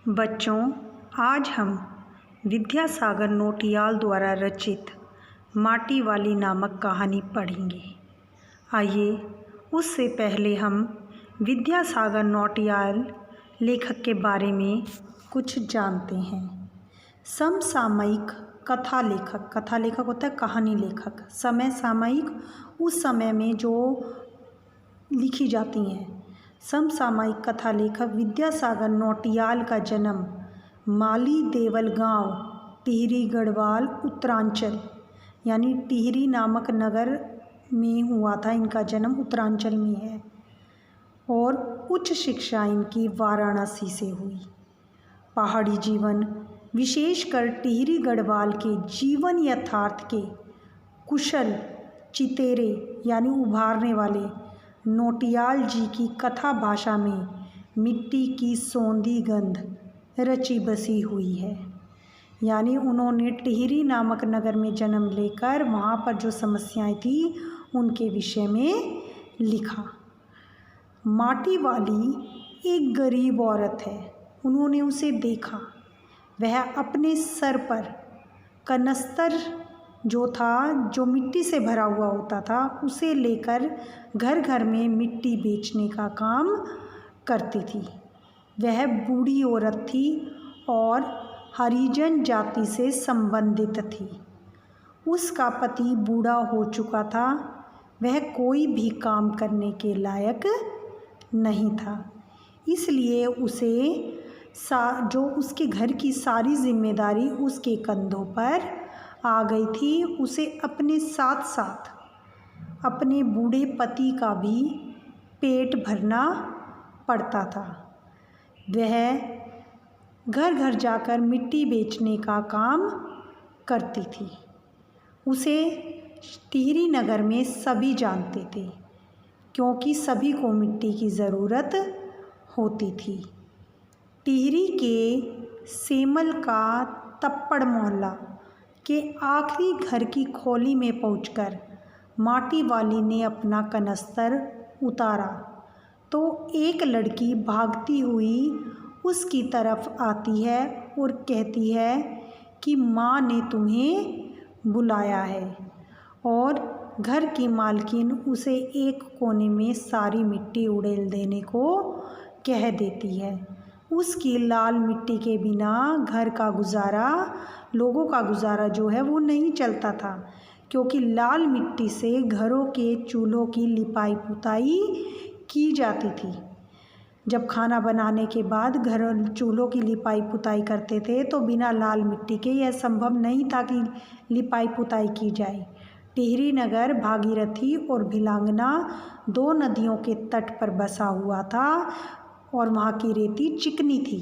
बच्चों, आज हम विद्यासागर नौटियाल द्वारा रचित माटी वाली नामक कहानी पढ़ेंगे। आइए उससे पहले हम विद्यासागर नौटियाल लेखक के बारे में कुछ जानते हैं। समसामयिक कथा लेखक होता है कहानी लेखक। समय सामयिक उस समय में जो लिखी जाती हैं। समसामयिक कथा लेखक विद्यासागर नौटियाल का जन्म माली देवल गांव, टिहरी गढ़वाल, उत्तरांचल यानी टिहरी नामक नगर में हुआ था। इनका जन्म उत्तरांचल में है और उच्च शिक्षा इनकी वाराणसी से हुई। पहाड़ी जीवन, विशेषकर टिहरी गढ़वाल के जीवन यथार्थ के कुशल चितेरे यानी उभारने वाले नौटियाल जी की कथा भाषा में मिट्टी की सौंधी गंध रची बसी हुई है। यानी उन्होंने टिहरी नामक नगर में जन्म लेकर वहाँ पर जो समस्याएं थी उनके विषय में लिखा। माटी वाली एक गरीब औरत है। उन्होंने उसे देखा। वह अपने सर पर कनस्तर जो था, जो मिट्टी से भरा हुआ होता था, उसे लेकर घर घर में मिट्टी बेचने का काम करती थी। वह बूढ़ी औरत थी और हरिजन जाति से संबंधित थी। उसका पति बूढ़ा हो चुका था। वह कोई भी काम करने के लायक नहीं था, इसलिए उसे जो उसके घर की सारी जिम्मेदारी उसके कंधों पर आ गई थी। उसे अपने साथ साथ अपने बूढ़े पति का भी पेट भरना पड़ता था। वह घर घर जाकर मिट्टी बेचने का काम करती थी। उसे टिहरी नगर में सभी जानते थे क्योंकि सभी को मिट्टी की ज़रूरत होती थी। टिहरी के सेमल का तप्पड़ मोहल्ला के आखिरी घर की खोली में पहुंचकर माटी वाली ने अपना कनस्तर उतारा तो एक लड़की भागती हुई उसकी तरफ आती है और कहती है कि माँ ने तुम्हें बुलाया है। और घर की मालकिन उसे एक कोने में सारी मिट्टी उड़ेल देने को कह देती है। उसकी लाल मिट्टी के बिना घर का गुजारा, लोगों का गुजारा जो है वो नहीं चलता था, क्योंकि लाल मिट्टी से घरों के चूल्हों की लिपाई पुताई की जाती थी। जब खाना बनाने के बाद घर चूल्हों की लिपाई पुताई करते थे तो बिना लाल मिट्टी के यह संभव नहीं था कि लिपाई पुताई की जाए। टिहरी नगर भागीरथी और भिलांगना दो नदियों के तट पर बसा हुआ था और वहाँ की रेती चिकनी थी।